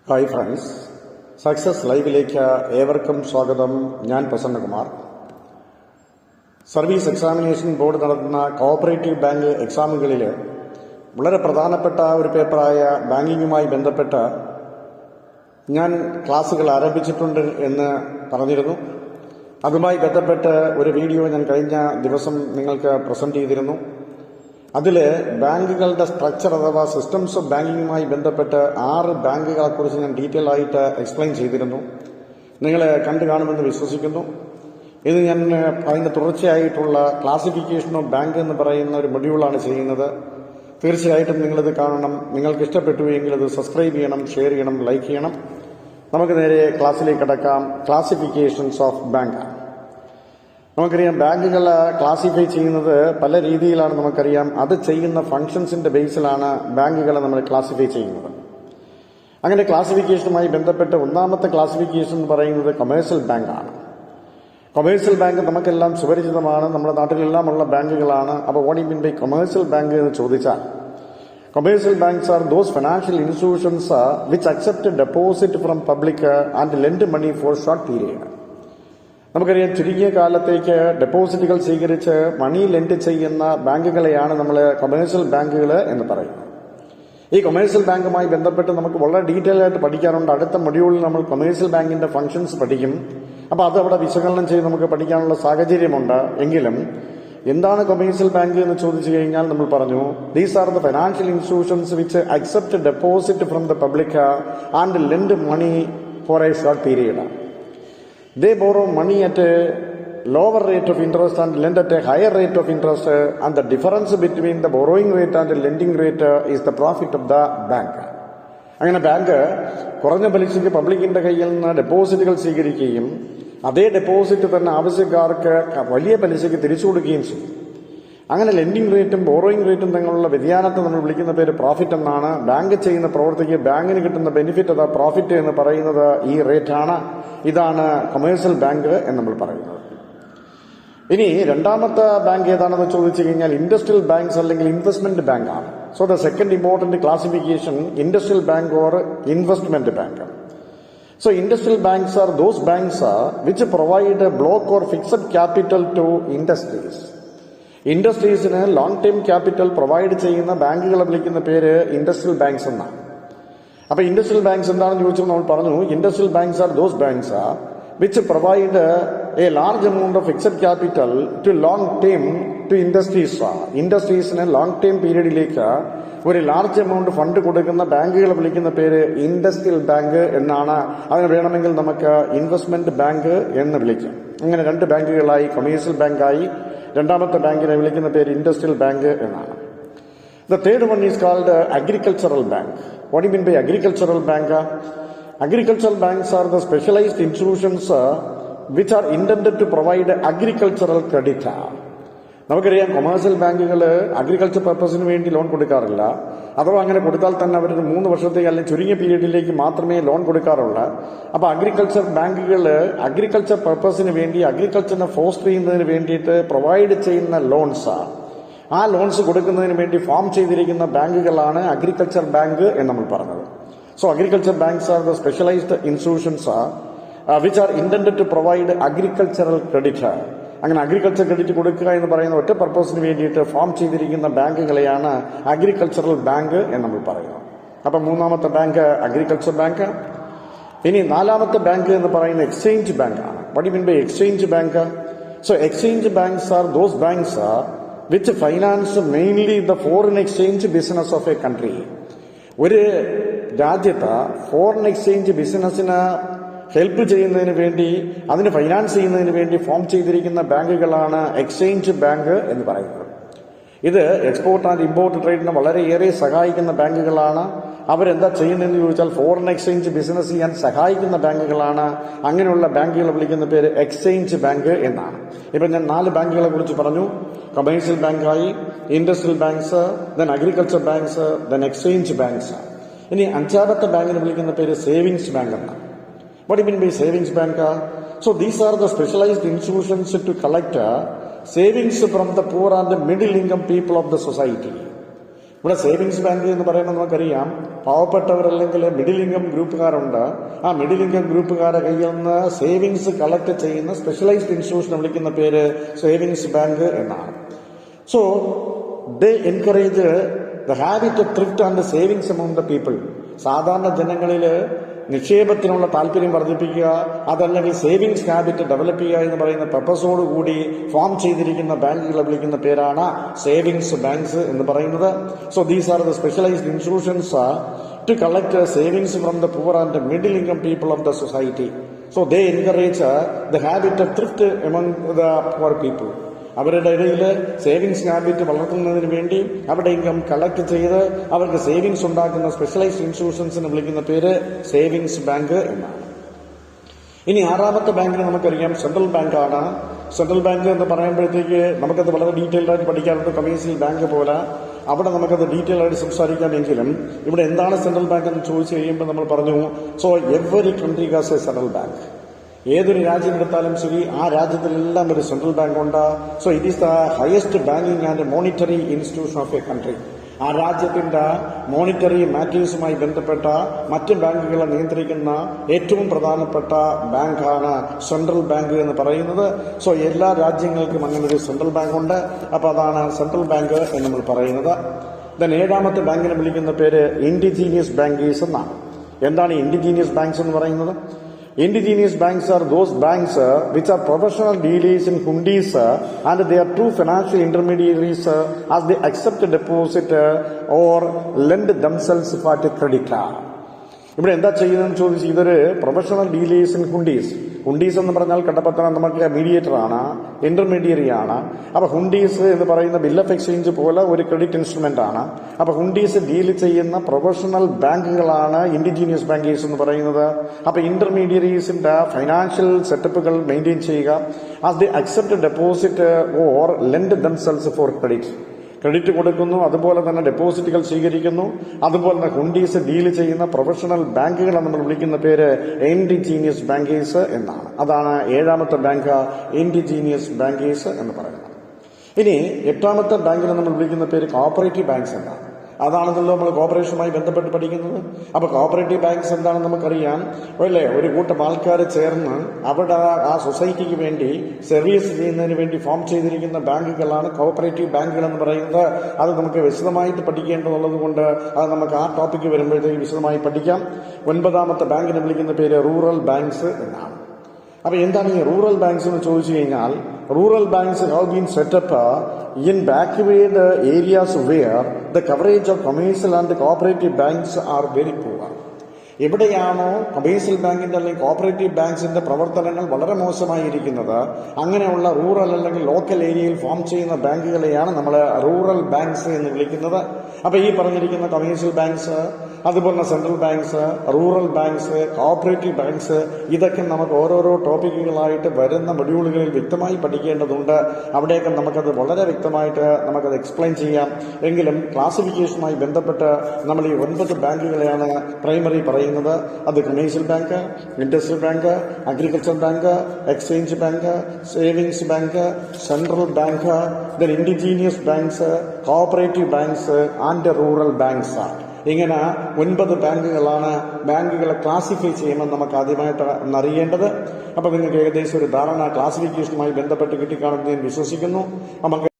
Hi friends, success ലൈവിലേക്ക് ഏവർക്കും സ്വാഗതം. ഞാൻ പ്രസന്നകുമാർ. സർവീസ് എക്സാമിനേഷൻ ബോർഡ് നടത്തുന്ന കോഓപ്പറേറ്റീവ് ബാങ്ക് എക്സാമുകളിൽ വളരെ പ്രധാനപ്പെട്ട ഒരു പേപ്പറായ ബാങ്കിങ്ങുമായി ബന്ധപ്പെട്ട് ഞാൻ ക്ലാസുകൾ ആരംഭിച്ചിട്ടുണ്ട് എന്ന് പറഞ്ഞിരുന്നു. അതുമായി ബന്ധപ്പെട്ട് ഒരു വീഡിയോ ഞാൻ കഴിഞ്ഞ ദിവസം നിങ്ങൾക്ക് പ്രസന്റ് ചെയ്തിരുന്നു. അതിൽ ബാങ്കുകളുടെ സ്ട്രക്ചർ അഥവാ സിസ്റ്റംസ് ഓഫ് ബാങ്കിങ്ങുമായി ബന്ധപ്പെട്ട് 6 ബാങ്കുകളെക്കുറിച്ച് ഞാൻ ഡീറ്റെയിൽ ആയിട്ട് എക്സ്പ്ലെയിൻ ചെയ്തിരുന്നു. നിങ്ങൾ കണ്ടു കാണുമെന്ന് വിശ്വസിക്കുന്നു. ഇത് ഞാൻ അതിൻ്റെ തുടർച്ചയായിട്ടുള്ള ക്ലാസിഫിക്കേഷൻ ഓഫ് ബാങ്ക് എന്ന് പറയുന്ന ഒരു മൊഡ്യൂളാണ് ചെയ്യുന്നത്. തീർച്ചയായിട്ടും നിങ്ങളിത് കാണണം. നിങ്ങൾക്ക് ഇഷ്ടപ്പെട്ടുവെങ്കിൽ അത് സബ്സ്ക്രൈബ് ചെയ്യണം, ഷെയർ ചെയ്യണം, ലൈക്ക് ചെയ്യണം. നമുക്ക് നേരെ ക്ലാസ്സിലേക്ക് കടക്കാം. Classifications of bank. നമുക്കറിയാം, ബാങ്കുകൾ ക്ലാസിഫൈ ചെയ്യുന്നത് പല രീതിയിലാണ്. നമുക്കറിയാം, അത് ചെയ്യുന്ന ഫംഗ്ഷൻസിന്റെ ബേസിലാണ് ബാങ്കുകളെ നമ്മൾ ക്ലാസിഫൈ ചെയ്യുന്നത്. അങ്ങനെ ക്ലാസിഫിക്കേഷനുമായി ബന്ധപ്പെട്ട് ഒന്നാമത്തെ ക്ലാസിഫിക്കേഷൻ എന്ന് പറയുന്നത് കൊമേഴ്സ്യൽ ബാങ്കാണ്. കൊമേഴ്സ്യൽ ബാങ്ക് നമുക്കെല്ലാം സുപരിചിതമാണ്, നമ്മുടെ നാട്ടിലെല്ലാം ഉള്ള ബാങ്കുകളാണ്. അപ്പോൾ what you mean by commercial bank എന്ന് ചോദിച്ചാൽ, commercial banks are those financial institutions which accept deposit from public and lend money for short period. നമുക്കറിയാം, ചുരുങ്ങിയ കാലത്തേക്ക് ഡെപ്പോസിറ്റുകൾ സ്വീകരിച്ച് മണി ലെൻഡ് ചെയ്യുന്ന ബാങ്കുകളെയാണ് നമ്മൾ കൊമേഴ്സ്യൽ ബാങ്കുകൾ എന്ന് പറയുന്നത്. ഈ കൊമേഴ്സ്യൽ ബാങ്കുമായി ബന്ധപ്പെട്ട് നമുക്ക് വളരെ ഡീറ്റെയിൽ ആയിട്ട് പഠിക്കാനുണ്ട്. അടുത്ത മൊഡ്യൂളിൽ നമ്മൾ കൊമേഴ്സ്യൽ ബാങ്കിന്റെ ഫംഗ്ഷൻസ് പഠിക്കും. അപ്പോൾ അത് അവിടെ വിശകലനം ചെയ്ത് നമുക്ക് പഠിക്കാനുള്ള സാഹചര്യമുണ്ട്. എങ്കിലും എന്താണ് കൊമേഴ്സ്യൽ ബാങ്ക് എന്ന് ചോദിച്ചു കഴിഞ്ഞാൽ നമ്മൾ പറഞ്ഞു, these are the financial institutions which accept deposit from the public and lend money for a short period. They borrow money at a lower rate of interest and lend at a higher rate of interest, and the difference between the borrowing rate and the lending rate is the profit of the bank. അങ്ങനെ bank കുറഞ്ഞ പലിശയ്ക്ക് പബ്ലിക്കിന്റെ കയ്യിൽ നിന്ന് ഡെപ്പോസിറ്റുകൾ സ്വീകരിക്കുകയും അതേ deposit തന്നെ ആവശ്യക്കാർക്ക് വലിയ പലിശയ്ക്ക് തിരിച്ചു കൊടുക്കുകയും ചെയ്യും. അങ്ങനെ ലെൻഡിംഗ് റേറ്റും ബോറോയിങ് റേറ്റും തമ്മിലുള്ള വ്യതിയാനത്തെ നമ്മൾ വിളിക്കുന്ന പേര് പ്രോഫിറ്റ് എന്നാണ്. ബാങ്ക് ചെയ്യുന്ന പ്രവൃത്തിക്ക് ബാങ്കിന് കിട്ടുന്ന ബെനിഫിറ്റ് അതാ പ്രോഫിറ്റ് എന്ന് പറയുന്നത് ഈ റേറ്റാണ്. ഇതാണ് കൊമേഴ്സ്യൽ ബാങ്ക് എന്ന് നമ്മൾ പറയുന്നത്. ഇനി രണ്ടാമത്തെ ബാങ്ക് ഏതാണെന്ന് ചോദിച്ചു കഴിഞ്ഞാൽ ഇൻഡസ്ട്രിയൽ ബാങ്ക്സ് അല്ലെങ്കിൽ ഇൻവെസ്റ്റ്മെന്റ് ബാങ്ക് ആണ്. So the second important classification industrial bank or investment bank. So industrial banks are those banks which provide a block or fixed capital to industries. ഇൻഡസ്ട്രീസിന് ലോങ് ടൈം ക്യാപിറ്റൽ പ്രൊവൈഡ് ചെയ്യുന്ന ബാങ്കുകളെ വിളിക്കുന്ന പേര് industrial banks എന്നാണ്. അപ്പൊ industrial banks എന്താണെന്ന് ചോദിച്ചാൽ നമ്മൾ പറഞ്ഞു, industrial banks are those banks which provide a large amount of fixed capital to long time to industries. ഇൻഡസ്ട്രീസിന് ലോങ് ടൈം പീരീഡിലേക്ക് ഒരു ലാർജ് എമൗണ്ട് ഫണ്ട് കൊടുക്കുന്ന ബാങ്കുകളെ വിളിക്കുന്ന പേര് ഇൻഡസ്ട്രിയൽ ബാങ്ക് എന്നാണ്. അതിന് വേണമെങ്കിൽ നമുക്ക് ഇൻവെസ്റ്റ്മെന്റ് ബാങ്ക് എന്ന് വിളിക്കാം. അങ്ങനെ 2 ബാങ്കുകളായി, കൊമേഴ്സ്യൽ ബാങ്കായി. രണ്ടാമത്തെ ബാങ്കിനെ വിളിക്കുന്ന പേര് ഇൻഡസ്ട്രിയൽ ബാങ്ക് എന്നാണ്. The third one is called agricultural bank. What you mean by agricultural bank? Agricultural banks are the specialised institutions which are intended to provide agricultural credit. നമുക്കറിയാം, commercial ബാങ്കുകൾ അഗ്രികൾച്ചർ പർപ്പസിന് വേണ്ടി loan കൊടുക്കാറില്ല. അഥവാ അങ്ങനെ കൊടുത്താൽ തന്നെ അവർ 3 വർഷത്തേക്ക് അല്ലെങ്കിൽ ചുരുങ്ങിയ പീരീഡിലേക്ക് മാത്രമേ ലോൺ കൊടുക്കാറുള്ളൂ. അപ്പോൾ അഗ്രികൾച്ചർ ബാങ്കുകൾ അഗ്രികൾച്ചർ പർപ്പസിന് വേണ്ടി അഗ്രികൾച്ചറിനെ ഫോസ്റ്റർ ചെയ്യുന്നതിന് വേണ്ടിയിട്ട് പ്രൊവൈഡ് ചെയ്യുന്ന ലോൺസ്, ആ ലോൺസ് കൊടുക്കുന്നതിന് വേണ്ടി ഫോം ചെയ്തിരിക്കുന്ന ബാങ്കുകളാണ് അഗ്രികൾച്ചർ ബാങ്ക് എന്ന് നമ്മൾ പറഞ്ഞത്. So agriculture banks are the specialised institutions which are intended to provide agricultural credit. അങ്ങനെ അഗ്രികൾച്ചർ ക്രെഡിറ്റ് കൊടുക്കുക എന്ന് പറയുന്ന ഒറ്റ പർപ്പസിന് വേണ്ടിയിട്ട് ഫോം ചെയ്തിരിക്കുന്ന ബാങ്കുകളെയാണ് അഗ്രികൾച്ചറൽ ബാങ്ക് എന്ന് നമ്മൾ പറയുന്നത്. അപ്പം മൂന്നാമത്തെ ബാങ്ക് അഗ്രികൾച്ചർ ബാങ്ക്. ഇനി 4ാമത്തെ ബാങ്ക് എന്ന് പറയുന്ന എക്സ്ചേഞ്ച് ബാങ്ക് ആണ്. What you mean by exchange bank? So exchange banks are those banks which finance mainly the foreign exchange business of a country. ഒരു രാജ്യത്ത് ഫോറിൻ എക്സ്ചേഞ്ച് ബിസിനസ്സിന് ഹെൽപ്പ് ചെയ്യുന്നതിന് വേണ്ടി, അതിന് ഫൈനാൻസ് ചെയ്യുന്നതിന് വേണ്ടി ഫോം ചെയ്തിരിക്കുന്ന ബാങ്കുകളാണ് എക്സ്ചേഞ്ച് ബാങ്ക് എന്ന് പറയുന്നത്. ഇത് എക്സ്പോർട്ട് ആൻഡ് ഇമ്പോർട്ട് ട്രേഡിനെ വളരെയേറെ സഹായിക്കുന്ന ബാങ്കുകളാണ്. അവരെന്താ ചെയ്യുന്നതെന്ന് ചോദിച്ചാൽ ഫോറിൻ എക്സ്ചേഞ്ച് ബിസിനസ് ചെയ്യാൻ സഹായിക്കുന്ന ബാങ്കുകളാണ്. അങ്ങനെയുള്ള ബാങ്കുകളെ വിളിക്കുന്ന പേര് എക്സ്ചേഞ്ച് ബാങ്ക് എന്നാണ്. ഇപ്പം ഞാൻ 4 ബാങ്കുകളെ കുറിച്ച് പറഞ്ഞു. കൊമേഴ്സ്യൽ ബാങ്കായി, industrial banks, then agriculture banks, then exchange banks. ഇനി 5ാമത്തെ ബാങ്കിനെ വിളിക്കുന്ന പേര് സേവിങ്സ് ബാങ്ക് എന്നാണ്. What do you mean by savings bank? So these are the specialized institutions to collect savings from the poor and the middle income people of the society. ഇവിടെ savings bank എന്ന് പറയുമ്പോൾ നമുക്കറിയാം, പാവപ്പെട്ടവരല്ലെങ്കിൽ middle income ഗ്രൂപ്പുകാരുണ്ട്. ആ middle income ഗ്രൂപ്പുകാരെ കയ്യിൽ നിന്ന് savings collect ചെയ്യുന്ന specialised ഇൻസ്റ്റിറ്റ്യൂഷനെ വിളിക്കുന്ന പേര് സേവിങ്സ് ബാങ്ക് എന്നാണ്. So they encourage the habit of thrift and savings among the people. സാധാരണ ജനങ്ങളിൽ നിക്ഷേപത്തിനുള്ള താല്പര്യം വർദ്ധിപ്പിക്കുക, അതല്ലെങ്കിൽ സേവിങ്സ് ഹാബിറ്റ് ഡെവലപ്പ് ചെയ്യുക എന്ന് പറയുന്ന പർപ്പസോടുകൂടി ഫോം ചെയ്തിരിക്കുന്ന ബാങ്കുകളെ വിളിക്കുന്ന പേരാണ് സേവിങ്സ് ബാങ്ക്സ് എന്ന് പറയുന്നത്. So these are the specialised institutions to collect savings from the poor and middle income people of the society. So they encourage the habit of thrift among the poor people. അവരുടെ ഇടയിൽ savings habit വളർത്തുന്നതിന് വേണ്ടി അവരുടെ income collect ചെയ്ത് അവർക്ക് savings ഉണ്ടാക്കുന്ന specialised ഇൻസ്റ്റിറ്റ്യൂഷൻസിനെ വിളിക്കുന്ന പേര് savings bank എന്നാണ്. ഇനി ആറാമത്തെ ബാങ്കിന് നമുക്കറിയാം സെൻട്രൽ ബാങ്കാണ്. സെൻട്രൽ ബാങ്ക് എന്ന് പറയുമ്പോഴത്തേക്ക് നമുക്കത് വളരെ ഡീറ്റെയിൽഡ് ആയിട്ട് പഠിക്കാറുണ്ട്. കമേഴ്സ്യൽ ബാങ്ക് പോലെ അവിടെ നമുക്കത് ഡീറ്റെയിൽ ആയിട്ട് സംസാരിക്കാമെങ്കിലും ഇവിടെ എന്താണ് സെൻട്രൽ ബാങ്ക് എന്ന് ചോദിച്ചു കഴിയുമ്പോൾ നമ്മൾ പറഞ്ഞു, so every country has A central bank. ഏതൊരു രാജ്യം എടുത്താലും ശരി, ആ രാജ്യത്തിലെല്ലാം ഒരു സെൻട്രൽ ബാങ്ക് ഉണ്ട്. So it is the highest banking and monetary institution of a country. ആ രാജ്യത്തിന്റെ മോണിറ്ററി മാറ്റേഴ്സുമായി ബന്ധപ്പെട്ട മറ്റ് ബാങ്കുകളെ നിയന്ത്രിക്കുന്ന ഏറ്റവും പ്രധാനപ്പെട്ട ബാങ്കാണ് സെൻട്രൽ ബാങ്ക് എന്ന് പറയുന്നത്. സോ എല്ലാ രാജ്യങ്ങൾക്കും അങ്ങനെ ഒരു സെൻട്രൽ ബാങ്ക് ഉണ്ട്. അപ്പോൾ അതാണ് സെൻട്രൽ ബാങ്ക് എന്ന് നമ്മൾ പറയുന്നത്. ദെൻ ഏഴാമത്തെ ബാങ്കിനെ വിളിക്കുന്ന പേര് ഇൻഡിജീനിയസ് ബാങ്കേഴ്സ് എന്നാണ്. എന്താണ് ഇൻഡിജീനിയസ് ബാങ്ക്സ് എന്ന് പറയുന്നത്? Indigenous banks are those banks which are professional dealers in hundis and they are true financial intermediaries as they accept a deposit or lend themselves for a credit. ഇവിടെ എന്താ ചെയ്യുന്നതെന്ന് ചോദിച്ചു, ഇതൊരു professional dealers in hundis. Hundis എന്ന് പറഞ്ഞാൽ കടപ്പത്രം നമുക്ക് mediator ആണ്, intermediary ആണ്. അപ്പൊ ഹുണ്ടീസ് എന്ന് പറയുന്ന ബിൽ ഓഫ് എക്സ്ചേഞ്ച് പോലെ ഒരു ക്രെഡിറ്റ് ഇൻസ്ട്രുമെന്റ് ആണ്. അപ്പൊ ഹുണ്ടീസ് ഡീൽ ചെയ്യുന്ന പ്രൊഫഷണൽ ബാങ്കുകളാണ് ഇൻഡിജീനിയസ് ബാങ്കേഴ്സ് എന്ന് പറയുന്നത്. അപ്പൊ ഇന്റർമീഡിയറീസിന്റെ ഫൈനാൻഷ്യൽ സെറ്റപ്പുകൾ മെയിൻറ്റെയിൻ ചെയ്യുക, as the accept deposit or lend themselves for credit കൊടുക്കുന്നു, അതുപോലെ തന്നെ ഡെപ്പോസിറ്റുകൾ സ്വീകരിക്കുന്നു. അതുപോലെ തന്നെ ഹുണ്ടീസ് ഡീൽ ചെയ്യുന്ന പ്രൊഫഷണൽ ബാങ്കുകളെ നമ്മൾ വിളിക്കുന്ന പേര് ഇൻഡിജീനിയസ് ബാങ്കേഴ്സ് എന്നാണ്. അതാണ് ഏഴാമത്തെ ബാങ്ക്, ഇൻഡിജീനിയസ് ബാങ്കേഴ്സ് എന്ന് പറയുന്നത്. ഇനി എട്ടാമത്തെ ബാങ്കിനെ നമ്മൾ വിളിക്കുന്ന പേര് കോഓപ്പറേറ്റീവ് ബാങ്ക്സ് എന്നാണ്. അതാണല്ലോ നമ്മൾ കോർപ്പറേഷനുമായി ബന്ധപ്പെട്ട് പഠിക്കുന്നത്. അപ്പൊ കോഓപ്പറേറ്റീവ് ബാങ്ക്സ് എന്താണെന്ന് നമുക്കറിയാം അല്ലേ? ഒരു കൂട്ടം ആൾക്കാർ ചേർന്ന് അവിടെ ആ സൊസൈറ്റിക്ക് വേണ്ടി സർവീസ് ചെയ്യുന്നതിന് വേണ്ടി ഫോം ചെയ്തിരിക്കുന്ന ബാങ്കുകളാണ് കോഓപ്പറേറ്റീവ് ബാങ്കുകൾ എന്ന് പറയുന്നത്. അത് നമുക്ക് വിശദമായിട്ട് പഠിക്കേണ്ടതുള്ളത് കൊണ്ട് അത് നമുക്ക് ആ ടോപ്പിക്ക് വരുമ്പോഴത്തേക്ക് വിശദമായി പഠിക്കാം. ഒൻപതാമത്തെ ബാങ്കിനെ വിളിക്കുന്ന പേര് റൂറൽ ബാങ്ക്സ് എന്നാണ്. അപ്പൊ എന്താണ് ഈ റൂറൽ ബാങ്ക്സ് എന്ന് ചോദിച്ചു കഴിഞ്ഞാൽ, rural banks have been set up in backward areas where the coverage of commercial and cooperative banks are very poor. എവിടെയാണോ കൊമേഴ്സ്യൽ ബാങ്കിന്റെ അല്ലെങ്കിൽ കോഓപ്പറേറ്റീവ് ബാങ്ക്സിന്റെ പ്രവർത്തനങ്ങൾ വളരെ മോശമായിരിക്കുന്നത്, അങ്ങനെയുള്ള റൂറൽ അല്ലെങ്കിൽ ലോക്കൽ ഏരിയയിൽ ഫോം ചെയ്യുന്ന ബാങ്കുകളെയാണ് നമ്മൾ റൂറൽ ബാങ്ക്സ് എന്ന് വിളിക്കുന്നത്. അപ്പൊ ഈ പറഞ്ഞിരിക്കുന്ന കൊമേഴ്സ്യൽ ബാങ്ക്സ്, അതുപോലെ central banks, rural banks, cooperative banks, ഇതൊക്കെ നമുക്ക് ഓരോരോ ടോപ്പിക്കുകളായിട്ട് വരുന്ന മൊഡ്യൂളുകളിൽ വ്യക്തമായി പഠിക്കേണ്ടതുണ്ട്. അവിടെയൊക്കെ നമുക്കത് വളരെ വ്യക്തമായിട്ട് നമുക്കത് എക്സ്പ്ലെയിൻ ചെയ്യാം. എങ്കിലും ക്ലാസിഫിക്കേഷനുമായി ബന്ധപ്പെട്ട് നമ്മൾ ഈ 9 ബാങ്കുകളെയാണ് പ്രൈമറി പറയുന്നത്. അത് commercial bank, industrial bank, agriculture bank, exchange bank, savings bank, central bank, then indigenous banks, cooperative banks and rural banks. ഇങ്ങനെ 9 ബാങ്കുകളാണ്. ബാങ്കുകളെ ക്ലാസിഫൈ ചെയ്യുമ്പോൾ നമുക്ക് ആദ്യമായിട്ട് അറിയേണ്ടത്. അപ്പൊ നിങ്ങൾക്ക് ഏകദേശം ഒരു ധാരണ ക്ലാസിഫിക്കേഷനുമായി ബന്ധപ്പെട്ട് കിട്ടിക്കാണെന്ന് ഞാൻ വിശ്വസിക്കുന്നു. നമുക്ക്